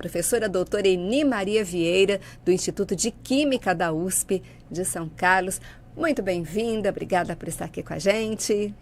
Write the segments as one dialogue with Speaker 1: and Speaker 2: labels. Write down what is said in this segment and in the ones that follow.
Speaker 1: professora doutora Eni Maria Vieira, do Instituto de Química da USP de São Carlos. Muito bem-vinda, obrigada por estar aqui com a gente.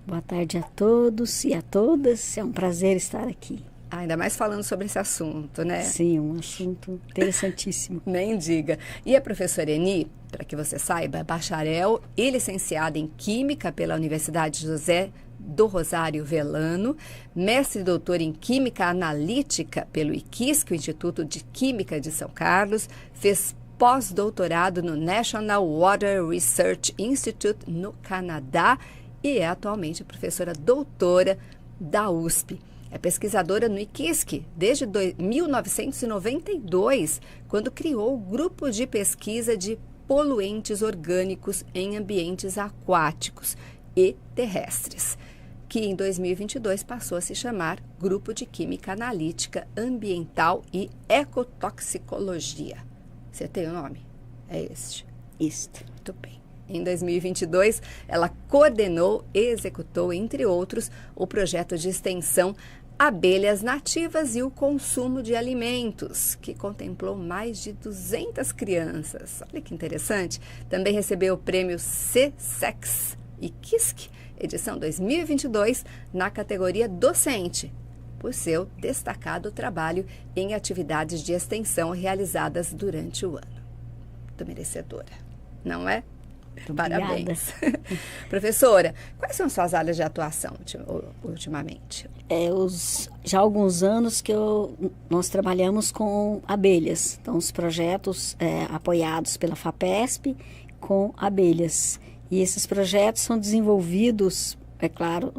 Speaker 2: Boa tarde a todos e a todas, é um prazer estar aqui.
Speaker 1: Ainda mais falando sobre esse assunto, né?
Speaker 2: Sim, um assunto interessantíssimo.
Speaker 1: Nem diga. E a professora Eni, para que você saiba, é bacharel e licenciada em Química pela Universidade José do Rosário Velano, mestre e doutor em Química Analítica pelo IQUISC, o Instituto de Química de São Carlos, fez pós-doutorado no National Water Research Institute no Canadá e é atualmente professora doutora da USP. É pesquisadora no IQUISC desde 1992, quando criou o Grupo de Pesquisa de Poluentes Orgânicos em Ambientes Aquáticos e Terrestres, que em 2022 passou a se chamar Grupo de Química Analítica Ambiental e Ecotoxicologia. Você tem o nome? É este?
Speaker 2: Isto.
Speaker 1: Muito bem. Em 2022, ela coordenou e executou, entre outros, o projeto de extensão Abelhas Nativas e o Consumo de Alimentos, que contemplou mais de 200 crianças. Olha que interessante. Também recebeu o prêmio CSEX e QUISC, edição 2022, na categoria docente, por seu destacado trabalho em atividades de extensão realizadas durante o ano. Muito merecedora, não é? Parabéns. Professora, quais são suas áreas de atuação ultimamente?
Speaker 2: Já há alguns anos que nós trabalhamos com abelhas. Então, os projetos apoiados pela FAPESP com abelhas. E esses projetos são desenvolvidos, é claro,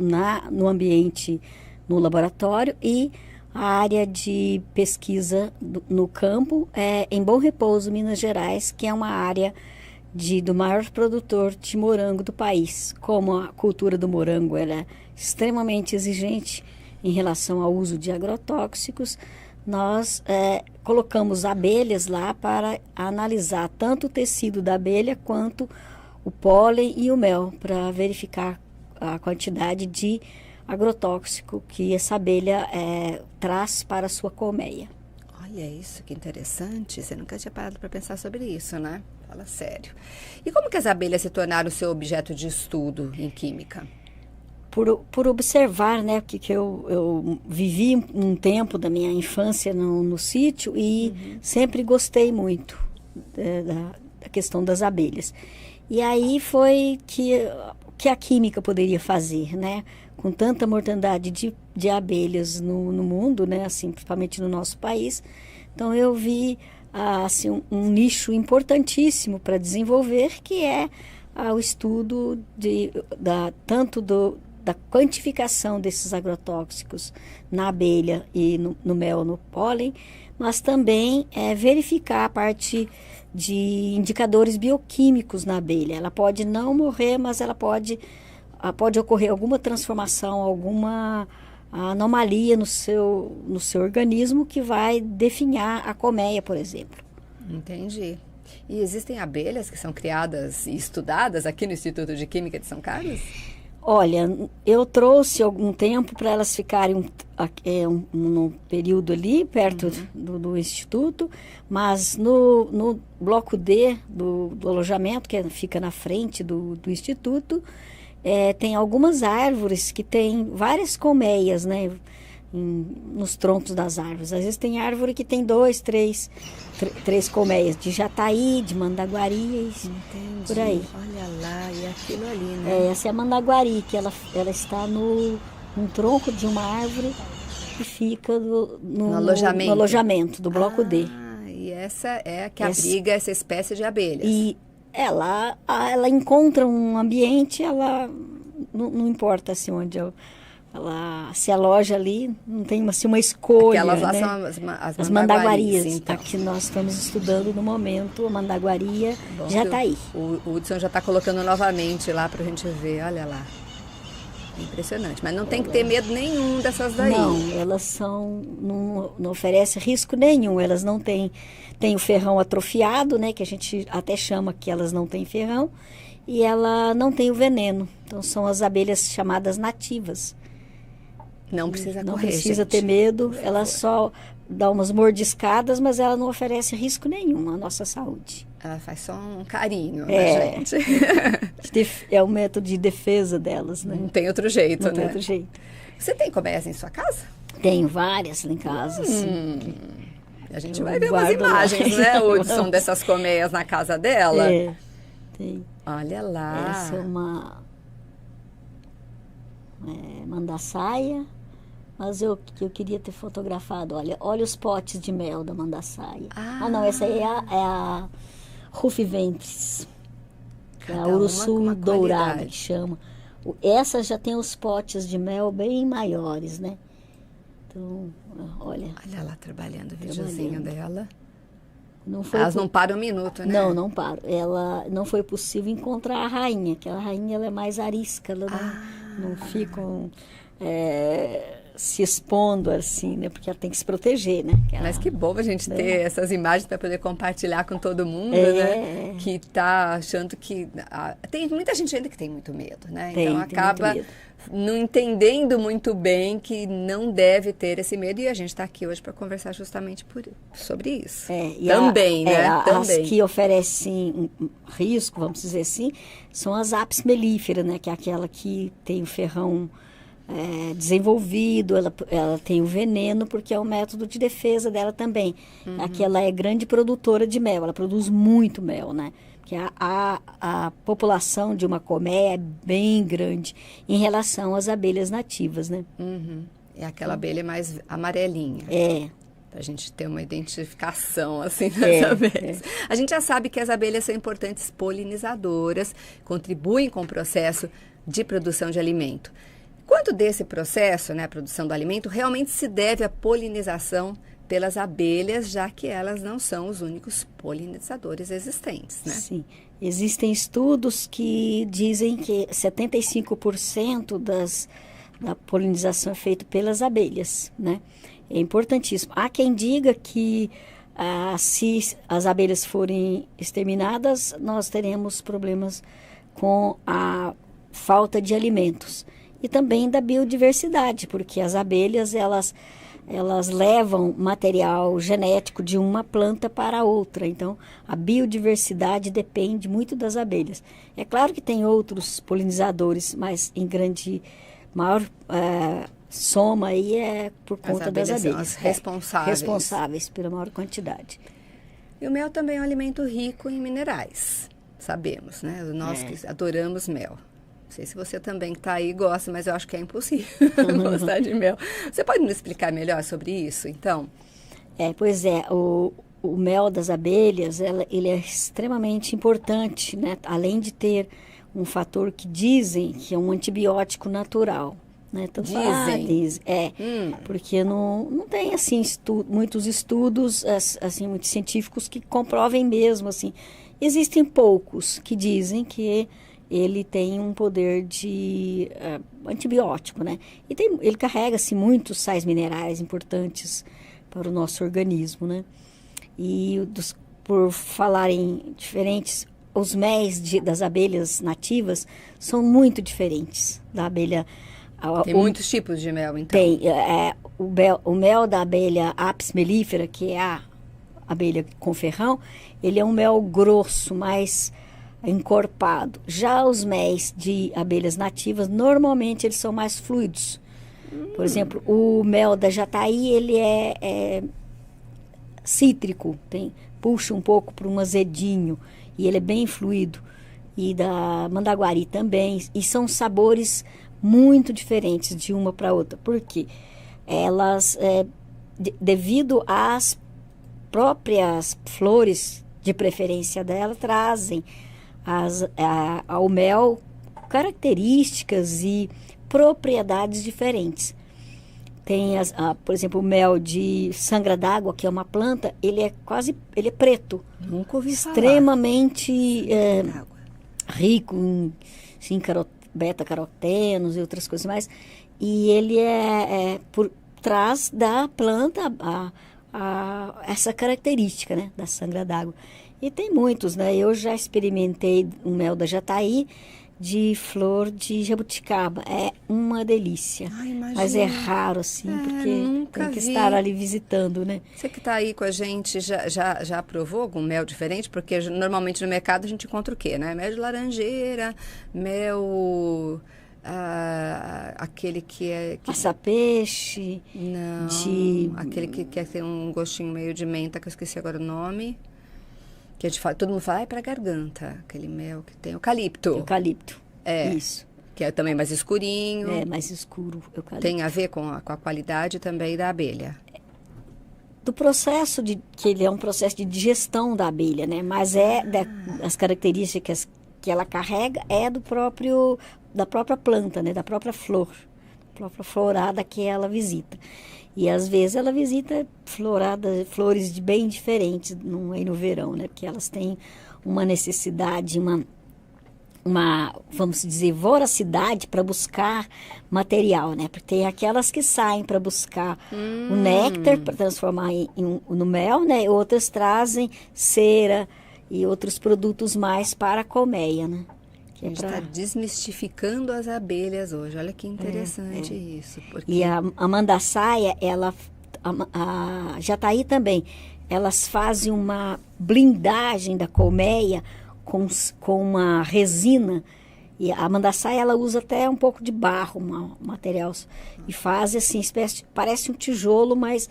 Speaker 2: no ambiente, no laboratório, e a área de pesquisa no campo em Bom Repouso, Minas Gerais, que é uma área do maior produtor de morango do país. Como a cultura do morango é extremamente exigente em relação ao uso de agrotóxicos, nós colocamos abelhas lá para analisar tanto o tecido da abelha quanto o pólen e o mel, para verificar a quantidade de agrotóxico que essa abelha traz para a sua colmeia.
Speaker 1: Olha isso, que interessante. Você nunca tinha parado para pensar sobre isso, né? Fala sério. E como que as abelhas se tornaram o seu objeto de estudo em química?
Speaker 2: Por observar, né, que eu vivi um tempo da minha infância no sítio e sempre gostei muito da questão das abelhas. E aí foi que a química poderia fazer, né? Com tanta mortandade de abelhas no mundo, né? Assim, principalmente no nosso país. Então eu vi assim, um nicho importantíssimo para desenvolver, que é o estudo tanto da quantificação desses agrotóxicos na abelha e no mel, no pólen, mas também verificar a parte de indicadores bioquímicos na abelha. Ela pode não morrer, mas ela pode ocorrer alguma transformação, alguma anomalia no seu organismo que vai definhar a colmeia, por exemplo.
Speaker 1: Entendi. E existem abelhas que são criadas e estudadas aqui no Instituto de Química de São Carlos?
Speaker 2: Olha, eu trouxe algum tempo para elas ficarem num período ali, perto do Instituto, mas no bloco D do alojamento, que fica na frente do Instituto, tem algumas árvores que têm várias colmeias, né, nos troncos das árvores. Às vezes tem árvore que tem 2, 3 colmeias, de jataí, de mandaguari, por aí.
Speaker 1: Olha lá, e aquilo ali, né?
Speaker 2: Essa é a mandaguari, que ela está num tronco de uma árvore que fica no alojamento do bloco D.
Speaker 1: E essa é a que abriga essa espécie de abelhas.
Speaker 2: E ela encontra um ambiente, ela não importa assim, onde ela se aloja ali, não tem assim, uma escolha.
Speaker 1: Aquelas lá,
Speaker 2: né?
Speaker 1: são as
Speaker 2: mandaguarias.
Speaker 1: Então.
Speaker 2: Aqui nós estamos estudando no momento a mandaguaria jataí.
Speaker 1: O Hudson já está colocando novamente lá para a gente ver, olha lá. Impressionante, mas não tem que ter medo nenhum dessas daí.
Speaker 2: Não, elas não oferecem risco nenhum, elas não têm o ferrão atrofiado, né, que a gente até chama que elas não têm ferrão, e ela não tem o veneno. Então são as abelhas chamadas nativas.
Speaker 1: Não precisa
Speaker 2: não
Speaker 1: correr,
Speaker 2: precisa
Speaker 1: gente.
Speaker 2: ter medo, elas só dá umas mordiscadas, mas ela não oferece risco nenhum à nossa saúde.
Speaker 1: Ela faz só um carinho na gente.
Speaker 2: É o método de defesa delas, né?
Speaker 1: Não tem outro jeito,
Speaker 2: Não
Speaker 1: né?
Speaker 2: tem outro jeito.
Speaker 1: Você tem colmeias em sua casa?
Speaker 2: Tenho várias lá em casa, assim.
Speaker 1: A gente vai ver umas imagens, né, Hudson, dessas colmeias na casa dela.
Speaker 2: Tem.
Speaker 1: Olha lá.
Speaker 2: Essa é uma mandaçaia, mas eu queria ter fotografado. Olha os potes de mel da mandaçaia. Não, essa aí é a Rufiventris, que é a urussu dourada que chama. Essa já tem os potes de mel bem maiores, né? Então, olha.
Speaker 1: Olha ela trabalhando o videozinho dela.
Speaker 2: Elas
Speaker 1: não param um minuto, né?
Speaker 2: Não param. Ela não foi possível encontrar a rainha, que a rainha ela é mais arisca, ela não ficam se expondo assim, né? Porque ela tem que se proteger, né?
Speaker 1: Mas que bom a gente ter essas imagens para poder compartilhar com todo mundo, né? Que está achando que... tem muita gente ainda que tem muito medo, né? Então acaba não entendendo muito bem que não deve ter esse medo, e a gente está aqui hoje para conversar justamente sobre isso. Também, né?
Speaker 2: Também. As que oferecem risco, vamos dizer assim, são as apis mellifera, né? Que é aquela que tem o ferrão desenvolvido, ela tem o veneno, porque é o método de defesa dela também. Aqui ela é grande produtora de mel, ela produz muito mel, né? Porque a população de uma colmeia é bem grande em relação às abelhas nativas, né?
Speaker 1: É aquela abelha mais amarelinha. Para a gente ter uma identificação assim das abelhas. A gente já sabe que as abelhas são importantes polinizadoras, contribuem com o processo de produção de alimento. Quanto desse processo, né, a produção do alimento, realmente se deve à polinização pelas abelhas, já que elas não são os únicos polinizadores existentes, né?
Speaker 2: Sim. Existem estudos que dizem que 75% da polinização é feita pelas abelhas, né? É importantíssimo. Há quem diga que se as abelhas forem exterminadas, nós teremos problemas com a falta de alimentos. E também da biodiversidade, porque as abelhas, elas levam material genético de uma planta para outra. Então, a biodiversidade depende muito das abelhas. É claro que tem outros polinizadores, mas em maior soma aí é por conta das abelhas.
Speaker 1: São as responsáveis
Speaker 2: pela maior quantidade.
Speaker 1: E o mel também é um alimento rico em minerais, sabemos, né? Nós que adoramos mel. Não sei se você também que está aí gosta, mas eu acho que é impossível gostar de mel. Você pode nos explicar melhor sobre isso, então?
Speaker 2: Pois é, o mel das abelhas, ele é extremamente importante, né? Além de ter um fator que dizem que é um antibiótico natural, né? Então, dizem. Porque não tem, assim, muitos estudos, assim, muito científicos que comprovem mesmo, assim. Existem poucos que dizem que ele tem um poder de antibiótico, né? E ele carrega-se muitos sais minerais importantes para o nosso organismo, né? E por falarem diferentes, os méis das abelhas nativas são muito diferentes da abelha.
Speaker 1: Tem muitos tipos de mel, então?
Speaker 2: Tem. O mel da abelha apis mellifera, que é a abelha com ferrão, ele é um mel grosso, mais encorpado. Já os méis de abelhas nativas, normalmente eles são mais fluidos. Por exemplo, o mel da jataí, ele é cítrico, puxa um pouco para um azedinho, e ele é bem fluido. E da mandaguari também, e são sabores muito diferentes de uma para outra. Por quê? Elas, devido às próprias flores de preferência dela, trazem ao mel características e propriedades diferentes. Tem, por exemplo, o mel de sangra d'água, que é uma planta, ele é preto.
Speaker 1: Nunca ouvi falar.
Speaker 2: Extremamente rico em beta-carotenos e outras coisas mais. E ele por trás da planta essa característica, né, da sangra d'água. E tem muitos, né? Eu já experimentei um mel da jataí, de flor de jabuticaba. É uma delícia.
Speaker 1: Ai, imagina.
Speaker 2: Mas é raro, assim, porque
Speaker 1: nunca
Speaker 2: tem que
Speaker 1: vi.
Speaker 2: estar ali visitando, né?
Speaker 1: Você que está aí com a gente, já provou algum mel diferente? Porque normalmente no mercado a gente encontra o quê, né? Mel de laranjeira, mel... aquele que é...
Speaker 2: Passa-peixe.
Speaker 1: Não, aquele que tem um gostinho meio de menta, que eu esqueci agora o nome. Que a gente fala, todo mundo fala, é pra garganta. Aquele mel que tem eucalipto.
Speaker 2: Eucalipto.
Speaker 1: É.
Speaker 2: Isso.
Speaker 1: Que é também mais escurinho.
Speaker 2: É, mais escuro, eucalipto.
Speaker 1: Tem a ver com a qualidade também da abelha.
Speaker 2: Do processo que ele é um processo de digestão da abelha, né? Mas as características que ela carrega é da própria planta, né? Da própria flor, própria florada que ela visita. E às vezes ela visita flores bem diferentes no verão, né? Porque elas têm uma necessidade, uma, vamos dizer, voracidade para buscar material, né? Porque tem aquelas que saem para buscar o néctar, para transformar no mel, né? Outras trazem cera e outros produtos mais para a colmeia, né?
Speaker 1: A gente está desmistificando as abelhas hoje. Olha que interessante isso. Porque...
Speaker 2: E a mandaçaia, a jataí também, elas fazem uma blindagem da colmeia com uma resina. E a mandaçaia, ela usa até um pouco de barro, um material. E faz assim, parece um tijolo, mas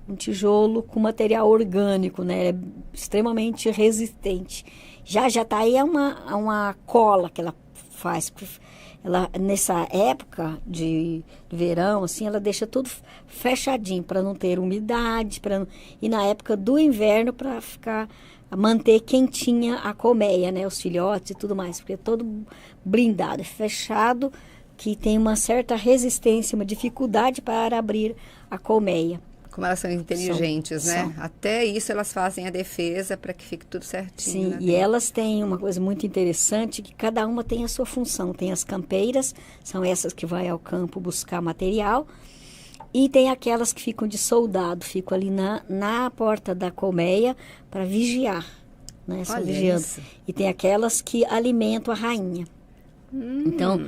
Speaker 2: um tijolo com material orgânico, né? É extremamente resistente. Já a jataí é uma cola que ela faz. Ela, nessa época de verão, assim, ela deixa tudo fechadinho para não ter umidade. E na época do inverno, para manter quentinha a colmeia, né? Os filhotes e tudo mais. Porque é todo blindado, fechado, que tem uma certa resistência, uma dificuldade para abrir a colmeia.
Speaker 1: Como elas são inteligentes, né? Até isso elas fazem a defesa para que fique tudo certinho.
Speaker 2: Sim, e elas têm uma coisa muito interessante, que cada uma tem a sua função. Tem as campeiras, são essas que vão ao campo buscar material. E tem aquelas que ficam de soldado, ficam ali na porta da colmeia para vigiar, né? Só vigiando. Isso. E tem aquelas que alimentam a rainha. Então,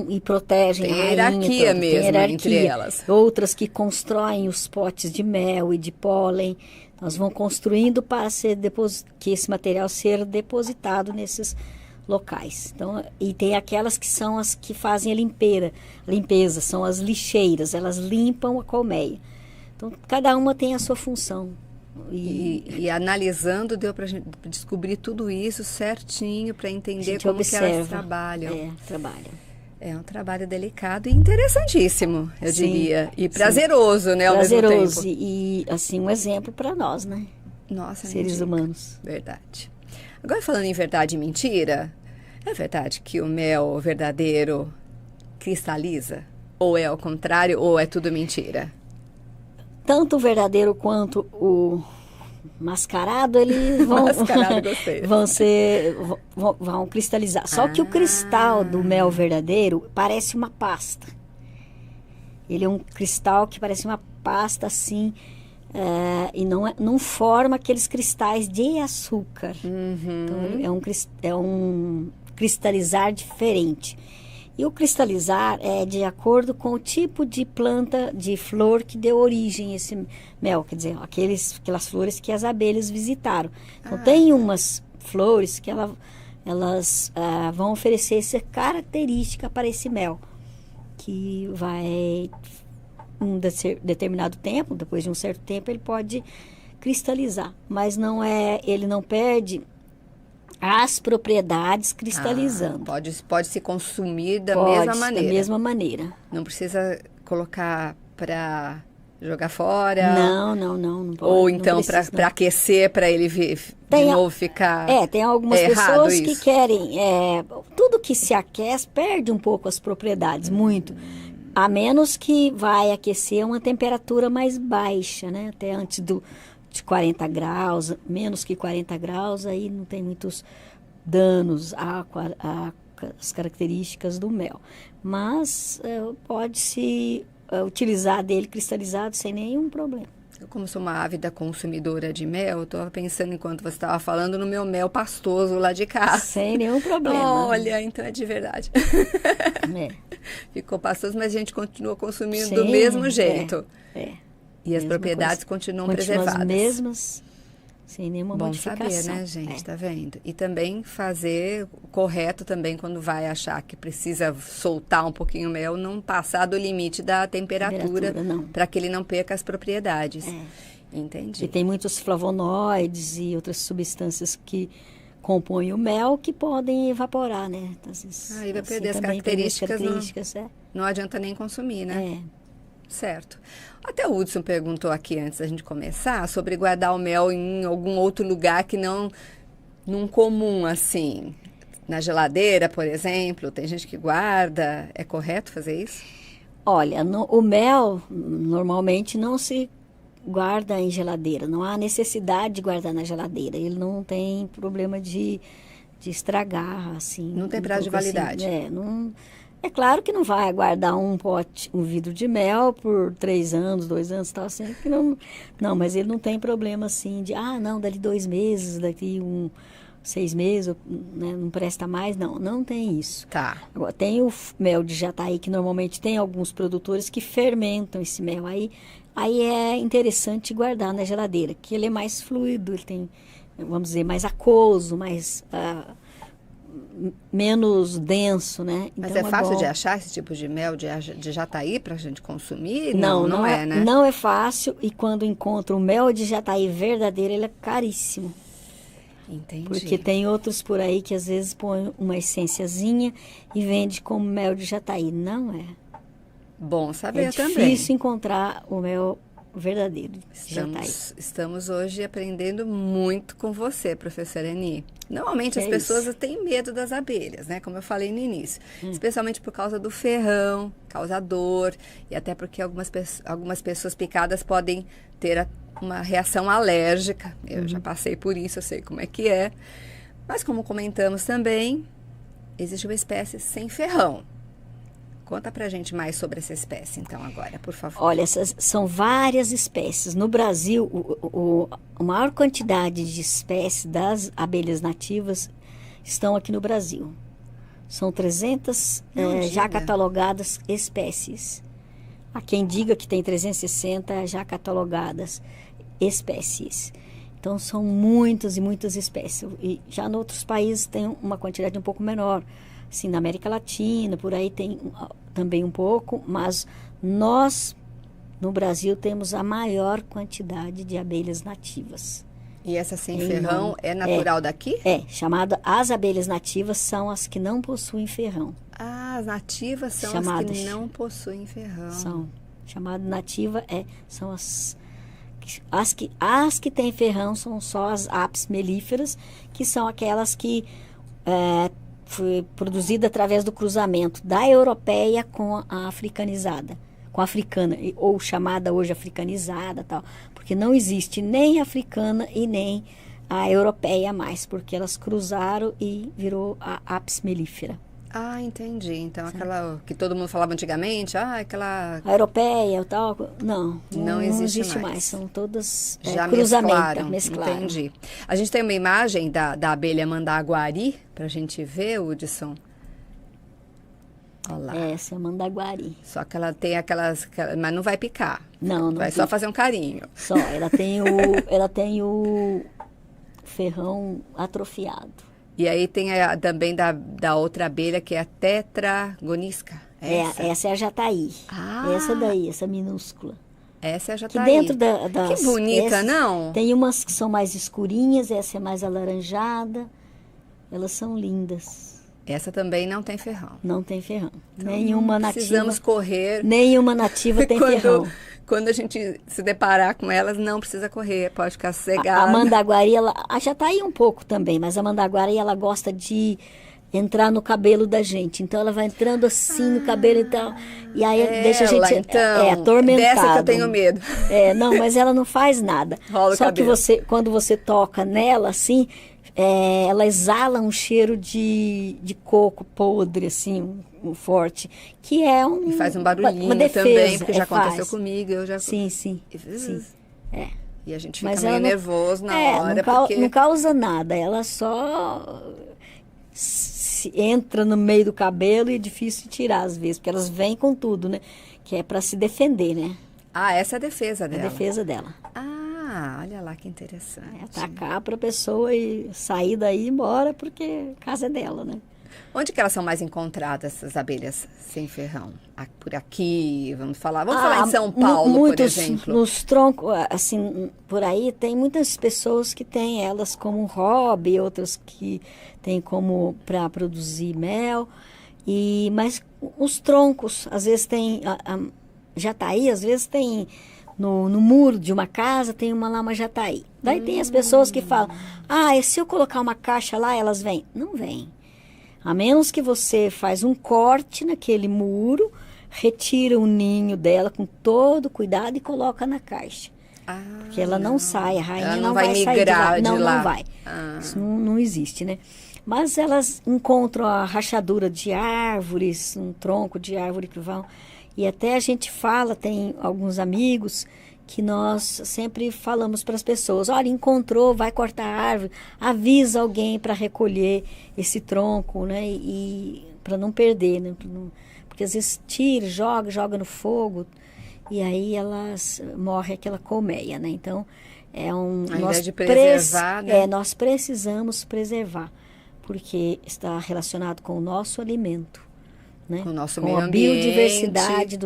Speaker 2: e protegem
Speaker 1: tem
Speaker 2: a rainha.
Speaker 1: Hierarquia mesmo, tem hierarquia entre elas.
Speaker 2: Outras que constroem os potes de mel e de pólen. Elas vão construindo para que esse material seja depositado nesses locais. Então, e tem aquelas que são as que fazem a limpeza, são as lixeiras. Elas limpam a colmeia. Então, cada uma tem a sua função.
Speaker 1: E analisando, deu para descobrir tudo isso certinho, para entender como que elas trabalham.
Speaker 2: Trabalham.
Speaker 1: É um trabalho delicado e interessantíssimo, eu diria. E prazeroso, né, ao mesmo tempo.
Speaker 2: Prazeroso e, assim, um exemplo para nós, né?
Speaker 1: Nossa,
Speaker 2: seres humanos.
Speaker 1: Verdade. Agora, falando em verdade e mentira, é verdade que o mel verdadeiro cristaliza? Ou é ao contrário, ou é tudo mentira?
Speaker 2: Tanto o verdadeiro quanto o mascarado, eles vão cristalizar. Só que o cristal do mel verdadeiro parece uma pasta. Ele é um cristal que parece uma pasta assim, e não forma aqueles cristais de açúcar. Então, é um cristalizar diferente. E o cristalizar é de acordo com o tipo de planta, de flor que deu origem a esse mel. Quer dizer, aquelas flores que as abelhas visitaram. Então, tem umas flores que elas vão oferecer essa característica para esse mel. Que vai, determinado tempo, depois de um certo tempo, ele pode cristalizar. Mas ele não perde as propriedades cristalizando.
Speaker 1: Pode se consumir da mesma maneira.
Speaker 2: Da mesma maneira.
Speaker 1: Não precisa colocar para jogar fora?
Speaker 2: Não pode.
Speaker 1: Ou então para aquecer, para ele de novo ficar
Speaker 2: tem algumas pessoas que querem... tudo que se aquece perde um pouco as propriedades, muito. A menos que vai aquecer a uma temperatura mais baixa, né? Até antes de 40 graus, menos que 40 graus, aí não tem muitos danos às características do mel. Mas pode-se utilizar dele cristalizado sem nenhum problema.
Speaker 1: Eu, como sou uma ávida consumidora de mel, eu estava pensando, enquanto você estava falando, no meu mel pastoso lá de casa.
Speaker 2: Sem nenhum problema.
Speaker 1: Olha, então é de verdade.
Speaker 2: É.
Speaker 1: Ficou pastoso, mas a gente continua consumindo
Speaker 2: Sim,
Speaker 1: do mesmo jeito.
Speaker 2: É.
Speaker 1: E as
Speaker 2: Mesma
Speaker 1: propriedades
Speaker 2: coisa.
Speaker 1: continuam
Speaker 2: Continuam
Speaker 1: preservadas.
Speaker 2: as mesmas, sem nenhuma
Speaker 1: Bom
Speaker 2: modificação.
Speaker 1: saber, né, gente?
Speaker 2: É.
Speaker 1: Tá vendo? E também fazer o correto também quando vai achar que precisa soltar um pouquinho o mel, não passar do limite da temperatura,
Speaker 2: Não.
Speaker 1: para que ele não perca as propriedades.
Speaker 2: É.
Speaker 1: Entendi.
Speaker 2: E tem muitos flavonoides e outras substâncias que compõem o mel que podem evaporar, né? Então, às vezes,
Speaker 1: Aí vai perder as
Speaker 2: também tem as
Speaker 1: características,
Speaker 2: características,
Speaker 1: Não adianta nem consumir, né?
Speaker 2: É.
Speaker 1: Certo. Até o Hudson perguntou aqui antes da gente começar sobre guardar o mel em algum outro lugar que não num comum, assim. Na geladeira, por exemplo, tem gente que guarda. É correto fazer isso?
Speaker 2: Olha, o mel normalmente não se guarda em geladeira. Não há necessidade de guardar na geladeira. Ele não tem problema de estragar, assim.
Speaker 1: Não tem prazo de validade.
Speaker 2: Não. É claro que não vai guardar um vidro de mel por 3 anos, 2 anos, tal, assim, que não, mas ele não tem problema, assim, de, não, dali 2 meses, daqui 6 meses, né, não presta mais, não tem isso.
Speaker 1: Tá.
Speaker 2: Agora, tem o mel de jataí, que normalmente tem alguns produtores que fermentam esse mel, aí é interessante guardar na geladeira, que ele é mais fluido, ele tem, vamos dizer, mais aquoso, mais... menos denso, né?
Speaker 1: Mas
Speaker 2: então
Speaker 1: é fácil
Speaker 2: bom.
Speaker 1: de achar esse tipo de mel de jataí para a gente consumir?
Speaker 2: Não
Speaker 1: é, né?
Speaker 2: Não é fácil, e quando encontra o mel de jataí verdadeiro, ele é caríssimo.
Speaker 1: Entendi.
Speaker 2: Porque tem outros por aí que às vezes põem uma essênciazinha e vende como mel de jataí. Não é.
Speaker 1: Bom saber também.
Speaker 2: É difícil encontrar o mel verdadeiro de jataí.
Speaker 1: Estamos hoje aprendendo muito com você, professora Eni. Normalmente as
Speaker 2: É
Speaker 1: pessoas
Speaker 2: isso.
Speaker 1: têm medo das abelhas, né? Como eu falei no início. Especialmente por causa do ferrão, causa dor. E até porque algumas pessoas picadas podem ter uma reação alérgica. Eu já passei por isso, eu sei como é que é. Mas como comentamos também, existe uma espécie sem ferrão. Conta pra gente mais sobre essa espécie, então, agora, por favor.
Speaker 2: Olha, essas são várias espécies. No Brasil, a maior quantidade de espécies das abelhas nativas estão aqui no Brasil. São 300 já catalogadas espécies. Há quem diga que tem 360 já catalogadas espécies. Então, são muitas e muitas espécies. E já em outros países tem uma quantidade um pouco menor. Assim, na América Latina, por aí tem também um pouco, mas nós, no Brasil, temos a maior quantidade de abelhas nativas.
Speaker 1: E essa sem ferrão é natural daqui?
Speaker 2: Chamada, as abelhas nativas são as que não possuem ferrão.
Speaker 1: Ah, as nativas são as que não possuem ferrão.
Speaker 2: São. Chamada nativa são as que têm ferrão, são só as apis mellíferas, que são aquelas que foi produzida através do cruzamento da europeia com a africanizada, com a africana, ou chamada hoje africanizada, tal, porque não existe nem a africana e nem a europeia mais, porque elas cruzaram e virou a apis mellífera.
Speaker 1: Ah, entendi. Então, aquela que todo mundo falava antigamente, aquela...
Speaker 2: A europeia, tal, não
Speaker 1: existe
Speaker 2: mais. São todas
Speaker 1: já
Speaker 2: cruzamento,
Speaker 1: mesclaram. Entendi. A gente tem uma imagem da abelha mandaguari, pra gente ver, Hudson. Olha lá.
Speaker 2: Essa é a mandaguari.
Speaker 1: Só que ela tem mas não vai picar.
Speaker 2: Não
Speaker 1: vai só fazer um carinho.
Speaker 2: Só, ela tem o ferrão atrofiado.
Speaker 1: E aí tem também da outra abelha, que é a tetragonisca.
Speaker 2: Essa é a jataí. Essa daí, essa minúscula.
Speaker 1: Essa é a jataí.
Speaker 2: Que dentro das...
Speaker 1: Que bonita, não?
Speaker 2: Tem umas que são mais escurinhas, essa é mais alaranjada. Elas são lindas.
Speaker 1: Essa também não tem ferrão.
Speaker 2: Não tem ferrão.
Speaker 1: Então,
Speaker 2: nenhuma nativa.
Speaker 1: Precisamos correr.
Speaker 2: Nenhuma nativa tem ferrão.
Speaker 1: Quando a gente se deparar com elas, não precisa correr, pode ficar sossegada.
Speaker 2: A mandaguari, a jataí um pouco também, mas a mandaguari, ela gosta de entrar no cabelo da gente. Então, ela vai entrando assim no cabelo e tal. E aí deixa a gente atormentada.
Speaker 1: Dessa que eu tenho medo.
Speaker 2: Não, mas ela não faz nada.
Speaker 1: Rola
Speaker 2: Só
Speaker 1: o cabelo.
Speaker 2: Que quando você toca nela, assim, ela exala um cheiro de coco podre, assim, forte, que é
Speaker 1: E faz um barulhinho
Speaker 2: uma defesa,
Speaker 1: também, porque já aconteceu comigo. Eu já...
Speaker 2: Sim.
Speaker 1: E a gente fica
Speaker 2: Mas
Speaker 1: meio
Speaker 2: ela não-
Speaker 1: nervoso na
Speaker 2: É,
Speaker 1: hora,
Speaker 2: não
Speaker 1: porque...
Speaker 2: causa nada, ela só entra no meio do cabelo e é difícil de tirar às vezes, porque elas vêm com tudo, né? Que é para se defender, né?
Speaker 1: Ah, essa é a defesa
Speaker 2: A
Speaker 1: dela.
Speaker 2: defesa dela.
Speaker 1: Ah, olha lá que interessante.
Speaker 2: É atacar para a pessoa e sair daí e ir embora, porque a casa é dela, né?
Speaker 1: Onde que elas são mais encontradas, essas abelhas sem ferrão? Por aqui, vamos falar em São Paulo, por
Speaker 2: muitos,
Speaker 1: exemplo.
Speaker 2: nos troncos, assim, por aí, tem muitas pessoas que têm elas como hobby, outras que têm como para produzir mel. Mas os troncos, às vezes tem, jataí, às vezes tem no muro de uma casa, tem uma jataí. Daí tem as pessoas que falam, e se eu colocar uma caixa lá, elas vêm? Não vêm. A menos que você faz um corte naquele muro, retira o ninho dela com todo cuidado e coloca na caixa. Porque ela não sai, a rainha
Speaker 1: Ela
Speaker 2: não vai sair
Speaker 1: migrar
Speaker 2: de lá.
Speaker 1: de lá.
Speaker 2: Não vai. Isso não existe, né? Mas elas encontram a rachadura de árvores, um tronco de árvore que vão... E até a gente fala, tem alguns amigos que nós sempre falamos para as pessoas, olha, encontrou, vai cortar a árvore, avisa alguém para recolher esse tronco, né? E para não perder, né? Porque às vezes tira, joga no fogo, e aí elas morre aquela colmeia, né? Então,
Speaker 1: ao invés de preservar, né?
Speaker 2: nós precisamos preservar, porque está relacionado com o nosso alimento, né?
Speaker 1: Com o nosso
Speaker 2: com
Speaker 1: meio
Speaker 2: a
Speaker 1: ambiente.
Speaker 2: biodiversidade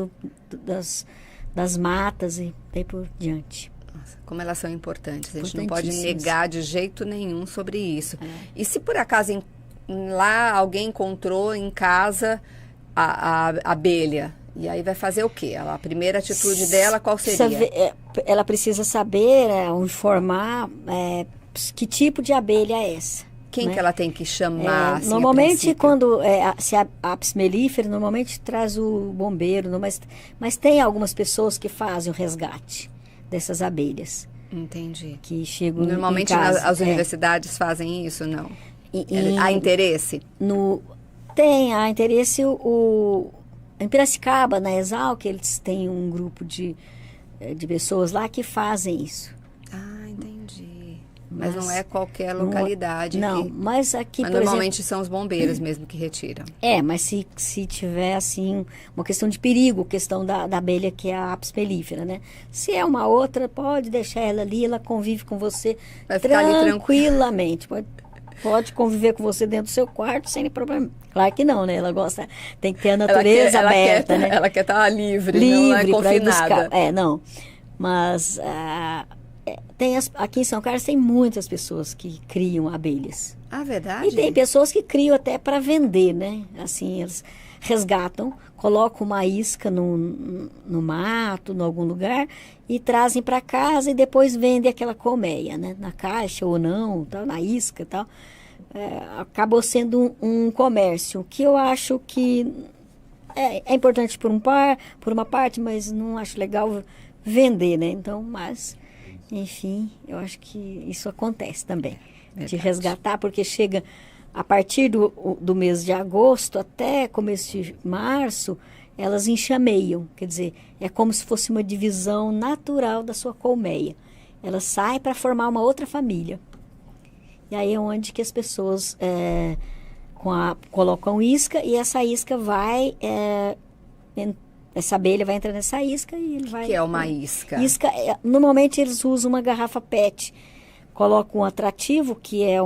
Speaker 2: das matas e daí por diante.
Speaker 1: Nossa, como elas são importantes. A gente não pode negar de jeito nenhum sobre isso. E se por acaso lá alguém encontrou em casa a abelha, e aí vai fazer o quê? A primeira atitude dela, qual seria?
Speaker 2: Ela precisa saber, informar que tipo de abelha é essa.
Speaker 1: Quem que ela tem que chamar? Assim,
Speaker 2: normalmente, quando se a apis mellifera, normalmente traz o bombeiro, mas tem algumas pessoas que fazem o resgate dessas abelhas.
Speaker 1: Entendi.
Speaker 2: Que chegam
Speaker 1: normalmente
Speaker 2: em casa.
Speaker 1: as universidades fazem isso, não? Há interesse?
Speaker 2: Há interesse. Em Piracicaba, na Exalc, eles têm um grupo de pessoas lá que fazem isso.
Speaker 1: Entendi. Mas não é qualquer localidade.
Speaker 2: Mas aqui,
Speaker 1: mas
Speaker 2: por
Speaker 1: normalmente
Speaker 2: exemplo,
Speaker 1: são os bombeiros mesmo que retiram.
Speaker 2: Mas se tiver, assim, uma questão de perigo, questão da abelha que é a apis mellifera, né? Se é uma outra, pode deixar ela ali, ela convive com você tranquilamente. Pode conviver com você dentro do seu quarto sem problema. Claro que não, né? Ela gosta, tem que ter a natureza aberta, né?
Speaker 1: Ela quer estar livre, não é confinada.
Speaker 2: Não. Mas aqui em São Carlos tem muitas pessoas que criam abelhas.
Speaker 1: Verdade?
Speaker 2: E tem pessoas que criam até para vender, né? Assim, eles resgatam, colocam uma isca no mato, em algum lugar, e trazem para casa e depois vendem aquela colmeia, né? Na caixa ou não, tal, na isca e tal. Acabou sendo um comércio, que eu acho que é importante por uma parte, mas não acho legal vender, né? Então, enfim, eu acho que isso acontece também. De resgatar, porque chega a partir do mês de agosto até começo de março, elas enxameiam. Quer dizer, é como se fosse uma divisão natural da sua colmeia. Ela sai para formar uma outra família. E aí é onde que as pessoas colocam isca e essa isca vai... essa abelha vai entrar nessa isca e ele vai...
Speaker 1: O que é uma isca?
Speaker 2: Normalmente eles usam uma garrafa PET. Colocam um atrativo, que é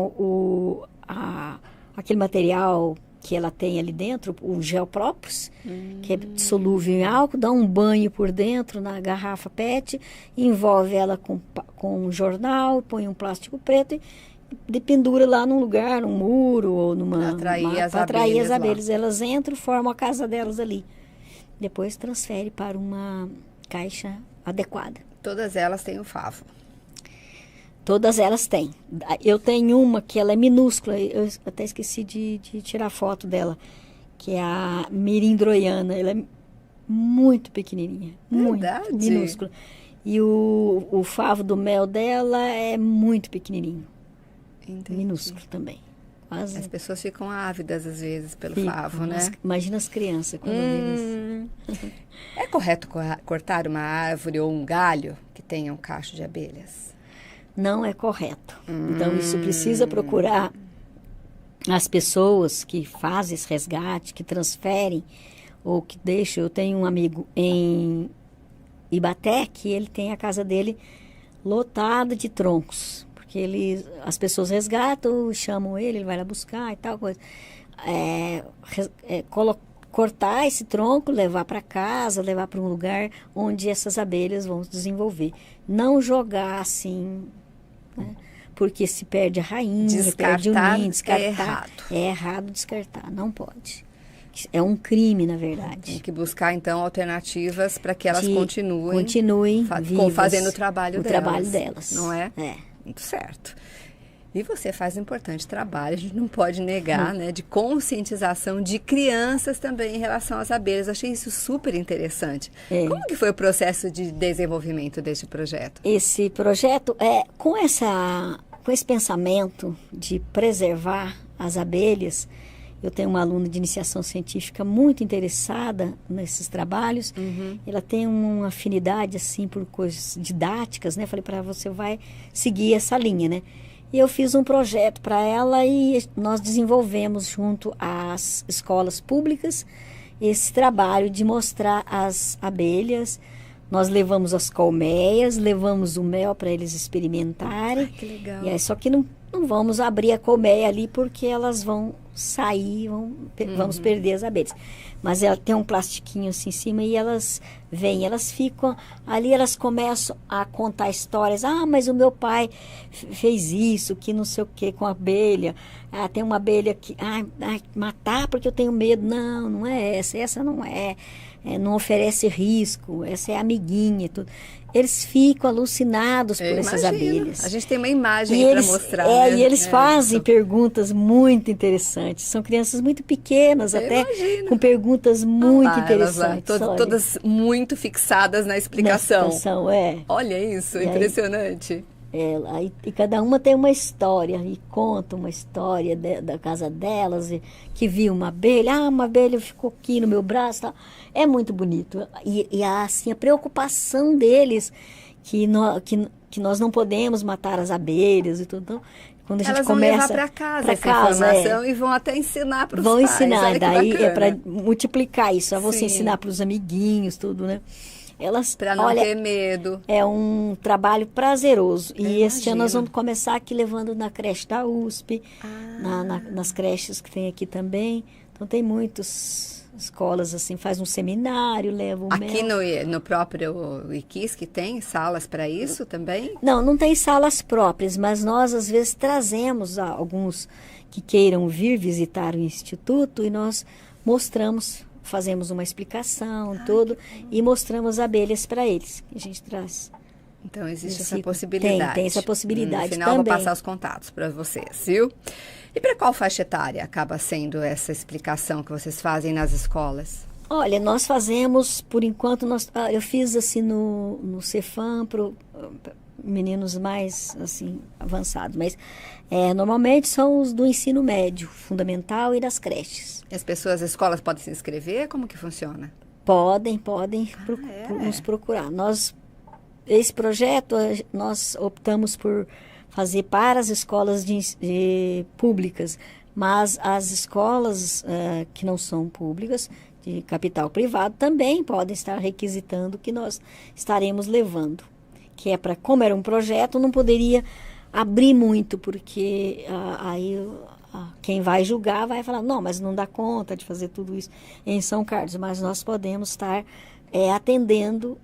Speaker 2: aquele material que ela tem ali dentro, o Geopropus, que é solúvel em álcool, dá um banho por dentro na garrafa PET, envolve ela com um jornal, põe um plástico preto e pendura lá num lugar, num muro ou
Speaker 1: para
Speaker 2: atrair as abelhas. Elas entram, formam a casa delas ali. Depois transfere para uma caixa adequada.
Speaker 1: Todas elas têm o favo.
Speaker 2: Todas elas têm. Eu tenho uma que ela é minúscula, eu até esqueci de tirar foto dela, que é a mirindroiana. Ela é muito pequenininha, muito minúscula. E o favo do mel dela é muito pequenininho. Entendi. Minúsculo também. Quase.
Speaker 1: As pessoas ficam ávidas às vezes pelo favo, né?
Speaker 2: Imagina as crianças quando eles...
Speaker 1: É correto cortar uma árvore ou um galho que tenha um cacho de abelhas?
Speaker 2: Não é correto. Então, isso precisa procurar as pessoas que fazem esse resgate, que transferem ou que deixam. Eu tenho um amigo em Ibaté que ele tem a casa dele lotada de troncos, porque as pessoas resgatam, chamam ele vai lá buscar e tal coisa. Cortar esse tronco, levar para casa, levar para um lugar onde essas abelhas vão se desenvolver. Não jogar assim, né? Porque se perde a rainha, perde o ninho, descartar.
Speaker 1: É errado.
Speaker 2: É errado descartar, não pode. É um crime, na verdade.
Speaker 1: Tem que buscar, então, alternativas para que elas continuem
Speaker 2: vivas,
Speaker 1: fazendo o trabalho
Speaker 2: delas.
Speaker 1: Não é?
Speaker 2: É.
Speaker 1: Muito certo. E você faz um importante trabalho, a gente não pode negar, né, de conscientização de crianças também em relação às abelhas. Eu achei isso super interessante. Como que foi o processo de desenvolvimento deste projeto?
Speaker 2: Esse projeto, com esse pensamento de preservar as abelhas, eu tenho uma aluna de iniciação científica muito interessada nesses trabalhos. Ela tem uma afinidade, assim, por coisas didáticas, né? Falei para ela, você vai seguir essa linha, né? E eu fiz um projeto para ela e nós desenvolvemos junto às escolas públicas esse trabalho de mostrar as abelhas. Nós levamos as colmeias, levamos o mel para eles experimentarem.
Speaker 1: Ai, que legal.
Speaker 2: E aí, só que não vamos abrir a colmeia ali porque elas vão sair, vamos perder as abelhas. Mas ela tem um plastiquinho assim em cima e elas vêm, elas ficam ali, elas começam a contar histórias. Ah, mas o meu pai fez isso, que não sei o que com a abelha. Ah, tem uma abelha que, matar porque eu tenho medo. Não, não é essa não é. Não oferece risco, essa é amiguinha e tudo. Eles ficam alucinados por essas abelhas.
Speaker 1: A gente tem uma imagem para mostrar.
Speaker 2: Né? E eles fazem perguntas muito interessantes. São crianças muito pequenas, com perguntas muito interessantes.
Speaker 1: Lá, todas muito fixadas na explicação. Olha isso, impressionante.
Speaker 2: E cada uma tem uma história e conta uma história da casa delas, que viu uma abelha, uma abelha ficou aqui no meu braço, tá? É muito bonito. E assim, a preocupação deles que nós não podemos matar as abelhas e tudo. Então, quando a gente
Speaker 1: elas
Speaker 2: começa
Speaker 1: vão levar para casa essa informação e vão até ensinar para os pais.
Speaker 2: Vão ensinar, daí é para multiplicar isso, você ensinar para os amiguinhos, tudo, né?
Speaker 1: Para não ter medo.
Speaker 2: É um trabalho prazeroso. E este ano nós vamos começar aqui levando na creche da USP, nas creches que tem aqui também. Então tem muitas escolas assim, faz um seminário, leva o
Speaker 1: aqui no próprio IQIS que tem salas para isso também?
Speaker 2: Não tem salas próprias, mas nós às vezes trazemos alguns que queiram vir visitar o Instituto e nós fazemos uma explicação, e mostramos abelhas para eles, que a gente traz.
Speaker 1: Então, existe essa possibilidade.
Speaker 2: Tem essa possibilidade
Speaker 1: no final,
Speaker 2: também.
Speaker 1: Vou passar os contatos para vocês, viu? E para qual faixa etária acaba sendo essa explicação que vocês fazem nas escolas?
Speaker 2: Olha, nós fazemos, por enquanto, eu fiz assim no Cefam para meninos mais assim avançados, mas normalmente são os do ensino médio, fundamental e das creches.
Speaker 1: E as escolas podem se inscrever? Como que funciona?
Speaker 2: Podem nos procurar. Esse projeto, nós optamos por fazer para as escolas públicas, mas as escolas que não são públicas, de capital privado, também podem estar requisitando que nós estaremos levando. Que como era um projeto, não poderia abrir muito, porque aí quem vai julgar vai falar, não, mas não dá conta de fazer tudo isso em São Carlos, mas nós podemos estar atendendo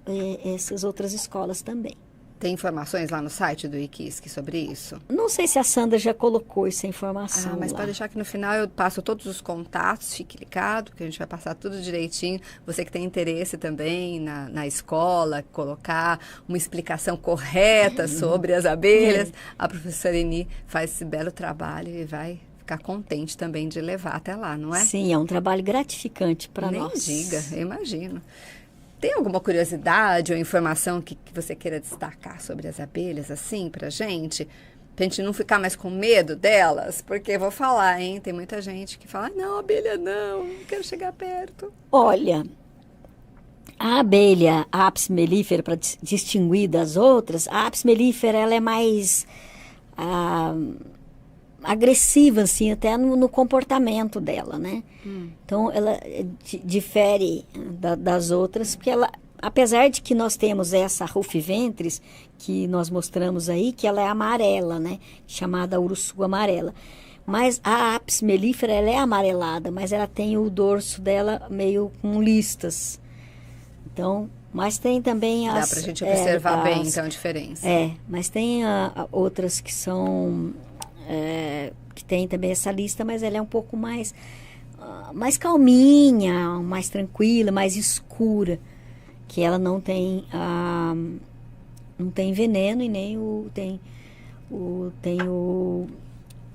Speaker 2: essas outras escolas também.
Speaker 1: Tem informações lá no site do IQISC sobre isso?
Speaker 2: Não sei se a Sandra já colocou essa informação
Speaker 1: mas
Speaker 2: lá.
Speaker 1: pode deixar que no final eu passo todos os contatos, fique ligado, que a gente vai passar tudo direitinho. Você que tem interesse também na escola, colocar uma explicação correta sobre as abelhas, a professora Eni faz esse belo trabalho e vai ficar contente também de levar até lá, não é?
Speaker 2: Sim, é um trabalho gratificante para nós.
Speaker 1: Nem diga, eu imagino. Tem alguma curiosidade ou informação que você queira destacar sobre as abelhas, assim, pra gente não ficar mais com medo delas? Porque vou falar, hein, tem muita gente que fala, não, abelha não quero chegar perto.
Speaker 2: Olha, A abelha Apis mellifera, para distinguir das outras, a Apis mellifera ela é mais agressiva, assim, até no comportamento dela, né? Então, ela difere das outras, porque ela, apesar de que nós temos essa rufiventris, que nós mostramos aí, que ela é amarela, né? Chamada uruçu amarela. Mas a Apis mellifera, ela é amarelada, mas ela tem o dorso dela meio com listas. Então, mas tem também
Speaker 1: as... Dá pra gente observar bem, então, a diferença.
Speaker 2: Mas tem outras que são... que tem também essa lista, mas ela é um pouco mais calminha, mais tranquila, mais escura. Que ela não tem veneno e nem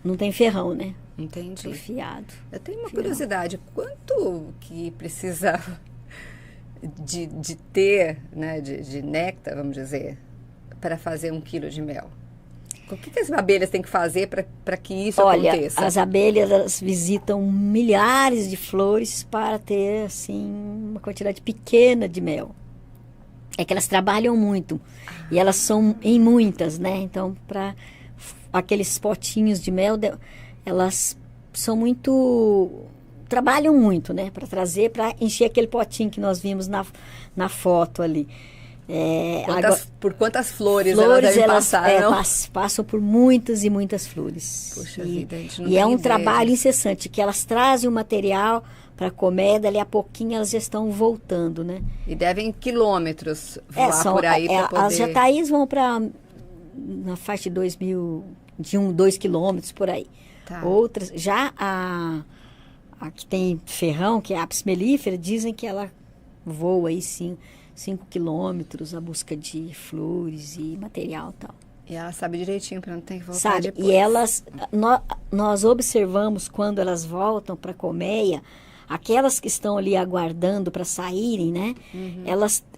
Speaker 2: não tem ferrão, né?
Speaker 1: Entendi.
Speaker 2: Atrofiado.
Speaker 1: Eu tenho uma curiosidade. Quanto que precisa de ter, né, de néctar, vamos dizer, para fazer 1 quilo de mel? O que as abelhas têm que fazer para que isso aconteça?
Speaker 2: As abelhas elas visitam milhares de flores para ter, assim, uma quantidade pequena de mel. É que elas trabalham muito. E elas são em muitas, né? Então, para aqueles potinhos de mel, elas são muito... Trabalham muito, né? Para trazer, para encher aquele potinho que nós vimos na foto ali.
Speaker 1: Por quantas flores elas devem passar, não?
Speaker 2: Passam por muitas e muitas flores.
Speaker 1: Puxa vida, a gente não
Speaker 2: e é um trabalho incessante, que elas trazem o material para comer, dali a pouquinho elas já estão voltando, né?
Speaker 1: E devem quilômetros voar por aí para poder...
Speaker 2: As jataís vão para na faixa de 2 quilômetros por aí.
Speaker 1: Tá.
Speaker 2: Outras, já a que tem ferrão, que é a Apis mellifera, dizem que ela voa aí 5 quilômetros à busca de flores e material e tal.
Speaker 1: E ela sabe direitinho para não ter que voltar depois.
Speaker 2: E elas, nós observamos quando elas voltam para a colmeia, aquelas que estão ali aguardando para saírem, né? Uhum.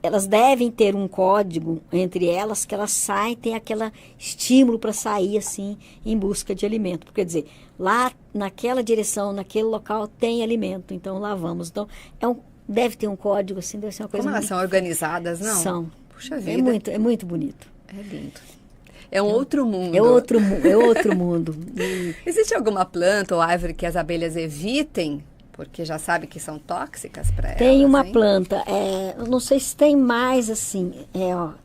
Speaker 2: Elas devem ter um código entre elas, que elas saem, tem aquele estímulo para sair, assim, em busca de alimento. Porque, quer dizer, lá naquela direção, naquele local, tem alimento, então lá vamos. Então, deve ter um código, assim, deve ser uma coisa...
Speaker 1: Como elas são organizadas, não?
Speaker 2: São.
Speaker 1: Puxa vida.
Speaker 2: É muito bonito.
Speaker 1: É lindo. É outro mundo.
Speaker 2: É outro mundo.
Speaker 1: Existe alguma planta ou árvore que as abelhas evitem? Porque já sabe que são tóxicas para elas.
Speaker 2: Tem uma planta, eu não sei se tem mais assim,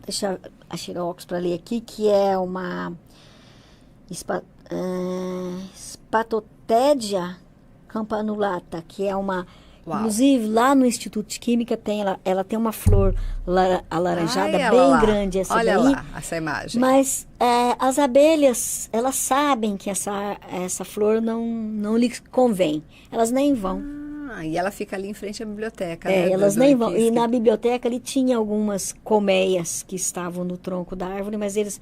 Speaker 2: deixa eu achar o óculos para ler aqui, que é uma Spatothedia campanulata, que é uma...
Speaker 1: Uau.
Speaker 2: Inclusive, lá no Instituto de Química, ela tem uma flor alaranjada bem grande. Essa
Speaker 1: Olha
Speaker 2: daí.
Speaker 1: lá, essa imagem.
Speaker 2: Mas as abelhas, elas sabem que essa flor não lhes convém. Elas nem vão.
Speaker 1: E ela fica ali em frente à biblioteca, né?
Speaker 2: Elas nem vão. E na biblioteca ali tinha algumas colmeias que estavam no tronco da árvore, mas eles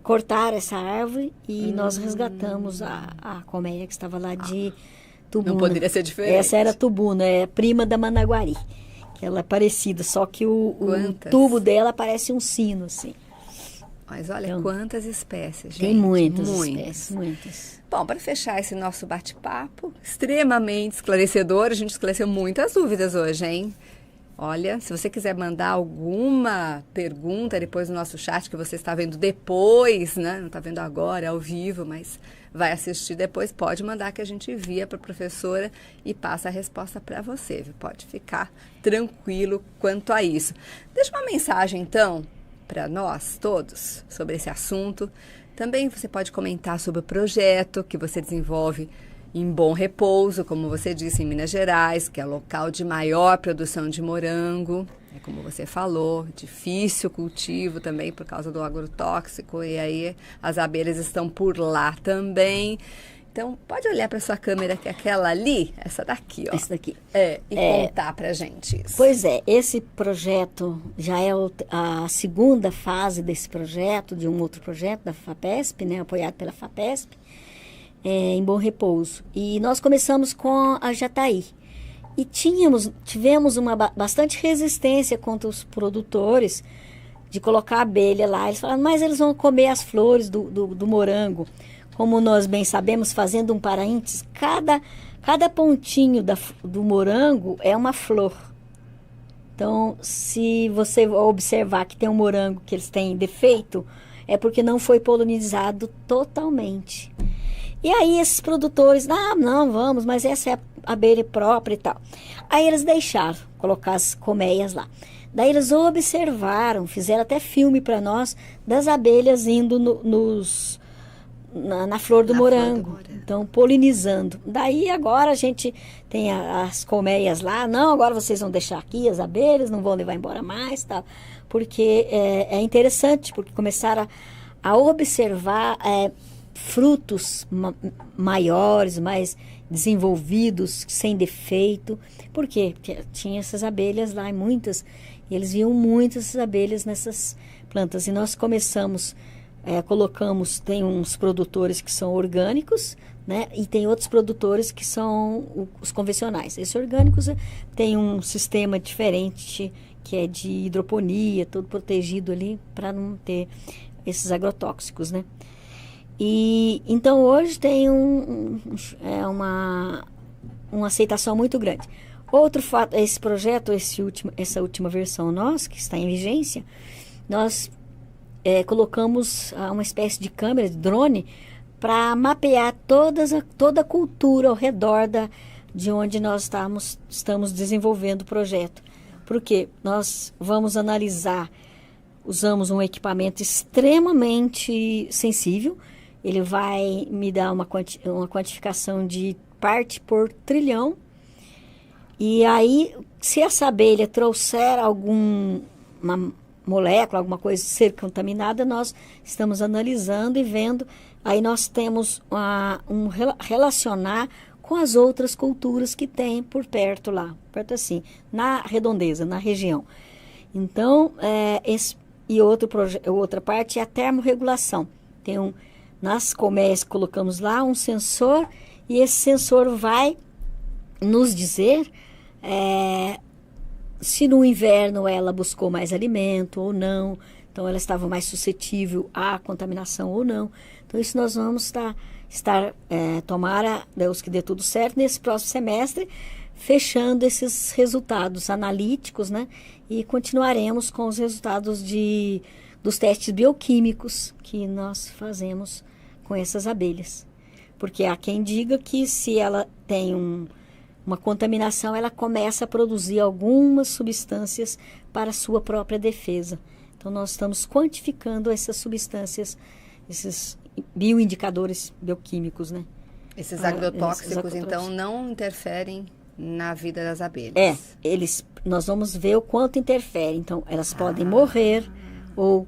Speaker 2: cortaram essa árvore e nós resgatamos a colmeia que estava lá de... Tubuna.
Speaker 1: Não poderia ser diferente.
Speaker 2: Essa era a tubuna, é prima da managuari. Que ela é parecida, só que o tubo dela parece um sino, assim.
Speaker 1: Mas olha, então, quantas espécies, gente.
Speaker 2: Tem muitas espécies, muitas.
Speaker 1: Bom, para fechar esse nosso bate-papo, extremamente esclarecedor, a gente esclareceu muitas dúvidas hoje, hein? Olha, se você quiser mandar alguma pergunta depois no nosso chat, que você está vendo depois, né? Não está vendo agora, ao vivo, mas vai assistir depois, pode mandar que a gente envia para a professora e passa a resposta para você, viu? Pode ficar tranquilo quanto a isso. Deixa uma mensagem, então, para nós todos sobre esse assunto. Também você pode comentar sobre o projeto que você desenvolve em Bom Repouso, como você disse, em Minas Gerais, que é o local de maior produção de morango. É como você falou, difícil cultivo também por causa do agrotóxico, e aí as abelhas estão por lá também. Então, pode olhar para sua câmera, que é aquela ali, essa daqui, ó.
Speaker 2: Essa daqui.
Speaker 1: E contar pra gente isso.
Speaker 2: Pois é, esse projeto já é a segunda fase desse projeto, de um outro projeto da FAPESP, né, apoiado pela FAPESP, em Bom Repouso. E nós começamos com a jataí. E tivemos uma bastante resistência contra os produtores de colocar a abelha lá. Eles falaram, mas eles vão comer as flores do morango. Como nós bem sabemos, fazendo um parênteses, cada pontinho do morango é uma flor. Então, se você observar que tem um morango que eles têm defeito, é porque não foi polinizado totalmente. E aí esses produtores, não, vamos, mas essa é a abelha própria e tal. Aí eles deixaram colocar as colmeias lá. Daí eles observaram, fizeram até filme para nós, das abelhas indo na flor do morango. Então, polinizando. Daí agora a gente tem as colmeias lá. Não, agora vocês vão deixar aqui as abelhas, não vão levar embora mais, tal. Porque é interessante, porque começaram a observar frutos maiores, mais desenvolvidos, sem defeito. Por quê? Porque tinha essas abelhas lá, muitas, e eles viam muitas abelhas nessas plantas. E nós começamos, colocamos, tem uns produtores que são orgânicos, né? E tem outros produtores que são os convencionais. Esses orgânicos tem um sistema diferente, que é de hidroponia, todo protegido ali, para não ter esses agrotóxicos, né? E então hoje tem uma aceitação muito grande. Outro fato, esse projeto, essa última versão nossa, que está em vigência, nós colocamos uma espécie de câmera, de drone, para mapear toda a cultura ao redor de onde nós estamos desenvolvendo o projeto. Porque nós vamos analisar, usamos um equipamento extremamente sensível, ele vai me dar uma quantificação de parte por trilhão, e aí, se essa abelha trouxer uma molécula, alguma coisa ser contaminada, nós estamos analisando e vendo. Aí nós temos relacionar com as outras culturas que tem por perto lá, perto assim, na redondeza, na região. Então, outra parte é a termorregulação. Nas colmeias colocamos lá um sensor, e esse sensor vai nos dizer se no inverno ela buscou mais alimento ou não, então ela estava mais suscetível à contaminação ou não. Então isso nós vamos tomara Deus que dê tudo certo, nesse próximo semestre, fechando esses resultados analíticos, né? E continuaremos com os resultados dos testes bioquímicos que nós fazemos com essas abelhas. Porque há quem diga que se ela tem uma contaminação, ela começa a produzir algumas substâncias para a sua própria defesa. Então, nós estamos quantificando essas substâncias, esses bioindicadores bioquímicos, né?
Speaker 1: Esses agrotóxicos, então, não interferem na vida das abelhas.
Speaker 2: Nós vamos ver o quanto interfere. Então, elas podem morrer ou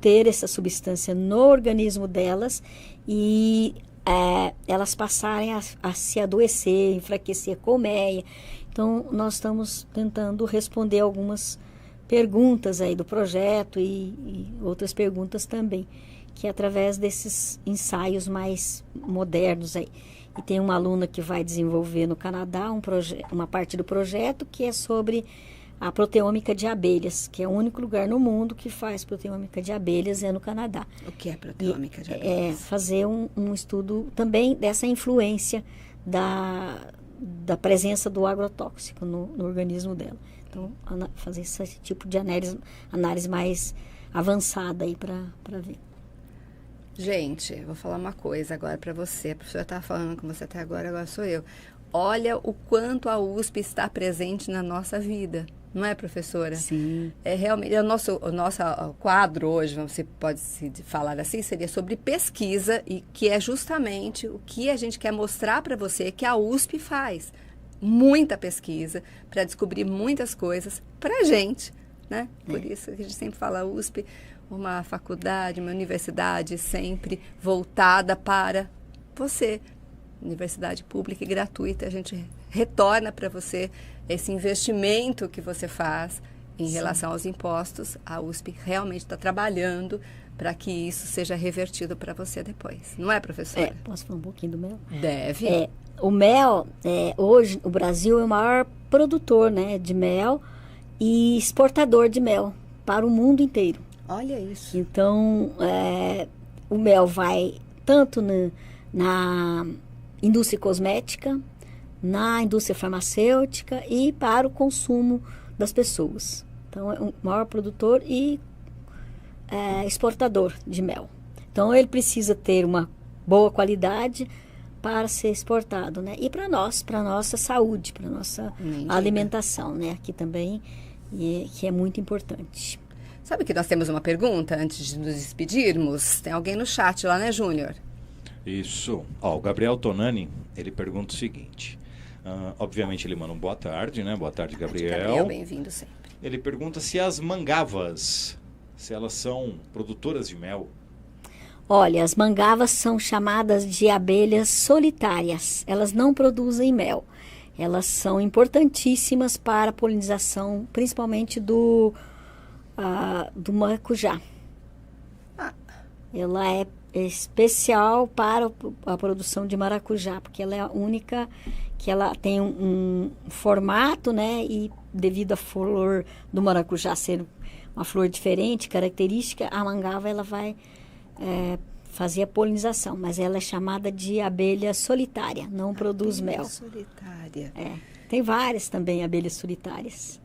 Speaker 2: ter essa substância no organismo delas e elas passarem a se adoecer, enfraquecer a colmeia. Então, nós estamos tentando responder algumas perguntas aí do projeto e outras perguntas também, que é através desses ensaios mais modernos aí. E tem uma aluna que vai desenvolver no Canadá uma parte do projeto que é sobre a proteômica de abelhas, que é o único lugar no mundo que faz proteômica de abelhas, no Canadá.
Speaker 1: O que é proteômica de abelhas?
Speaker 2: Fazer um estudo também dessa influência da presença do agrotóxico no organismo dela. Então, fazer esse tipo de análise mais avançada aí para ver.
Speaker 1: Gente, vou falar uma coisa agora para você. A professora estava falando com você até agora sou eu. Olha o quanto a USP está presente na nossa vida. Não é, professora?
Speaker 2: Sim.
Speaker 1: Realmente, o nosso quadro hoje, você pode se falar assim, seria sobre pesquisa, e que é justamente o que a gente quer mostrar para você que a USP faz. Muita pesquisa para descobrir muitas coisas para a gente, né? Por isso que a gente sempre fala USP, uma faculdade, uma universidade sempre voltada para você. Universidade pública e gratuita, a gente retorna para você esse investimento que você faz em relação aos impostos. A USP realmente está trabalhando para que isso seja revertido para você depois. Não é, professora?
Speaker 2: Posso falar um pouquinho do mel?
Speaker 1: Deve.
Speaker 2: O mel, hoje, o Brasil é o maior produtor, né, de mel e exportador de mel para o mundo inteiro.
Speaker 1: Olha isso.
Speaker 2: Então, o mel vai tanto na indústria cosmética, na indústria farmacêutica e para o consumo das pessoas. Então, é o maior produtor e exportador de mel. Então, ele precisa ter uma boa qualidade para ser exportado, né? E para nossa saúde, para nossa alimentação, né? Aqui também, que é muito importante.
Speaker 1: Sabe que nós temos uma pergunta antes de nos despedirmos? Tem alguém no chat lá, né, Júnior?
Speaker 3: Isso. Ó, o Gabriel Tonani, ele pergunta o seguinte. Obviamente ele manda um boa tarde, né? Boa tarde, Gabriel.
Speaker 1: Gabriel, bem-vindo sempre.
Speaker 3: Ele pergunta se as mangavas, se elas são produtoras de mel.
Speaker 2: Olha, as mangavas são chamadas de abelhas solitárias. Elas não produzem mel. Elas são importantíssimas para a polinização, principalmente do maracujá. Ela é especial para a produção de maracujá, porque ela é a única que ela tem um formato, né? E devido à flor do maracujá ser uma flor diferente, característica, a mangava ela vai fazer a polinização, mas ela é chamada de abelha solitária, não produz mel.
Speaker 1: Solitária.
Speaker 2: Tem várias também abelhas solitárias.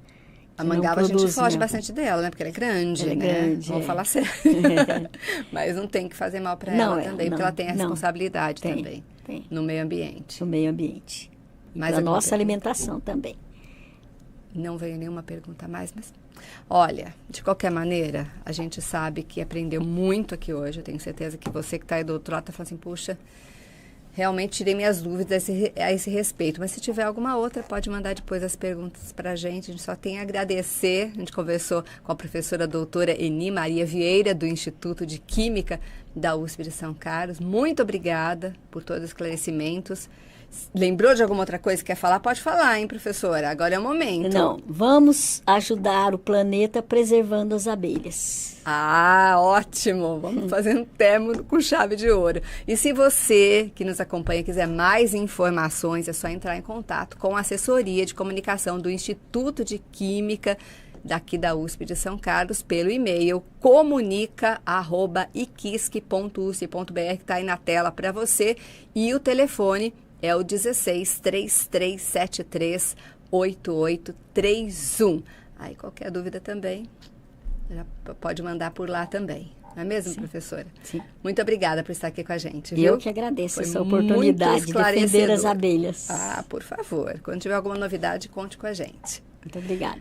Speaker 1: A mangava a gente foge bastante dela, né? Porque ela é grande,
Speaker 2: ela é
Speaker 1: né?
Speaker 2: grande,
Speaker 1: Vamos falar sério. Mas não tem que fazer mal para ela também, porque ela tem a responsabilidade também no meio ambiente.
Speaker 2: No meio ambiente.
Speaker 1: Mas
Speaker 2: a nossa alimentação também.
Speaker 1: Não veio nenhuma pergunta a mais, mas... Olha, de qualquer maneira, a gente sabe que aprendeu muito aqui hoje. Eu tenho certeza que você que está aí do outro lado está falando assim, puxa, realmente tirei minhas dúvidas a esse respeito. Mas se tiver alguma outra, pode mandar depois as perguntas para a gente só tem a agradecer. A gente conversou com a professora doutora Eni Maria Vieira, do Instituto de Química da USP de São Carlos. Muito obrigada por todos os esclarecimentos. Lembrou de alguma outra coisa que quer falar? Pode falar, hein, professora? Agora é o momento.
Speaker 2: Não, vamos ajudar o planeta preservando as abelhas.
Speaker 1: Ótimo! Vamos fazer um termo com chave de ouro. E se você que nos acompanha quiser mais informações, é só entrar em contato com a assessoria de comunicação do Instituto de Química daqui da USP de São Carlos pelo e-mail comunica@iquisc.usp.br, que está aí na tela para você, e o telefone é o 16 3373 8831. Aí qualquer dúvida também, já pode mandar por lá também. Não é mesmo, professora?
Speaker 2: Sim.
Speaker 1: Muito obrigada por estar aqui com a gente, viu?
Speaker 2: Eu que agradeço essa oportunidade de defender as abelhas.
Speaker 1: Por favor. Quando tiver alguma novidade, conte com a gente.
Speaker 2: Muito obrigada.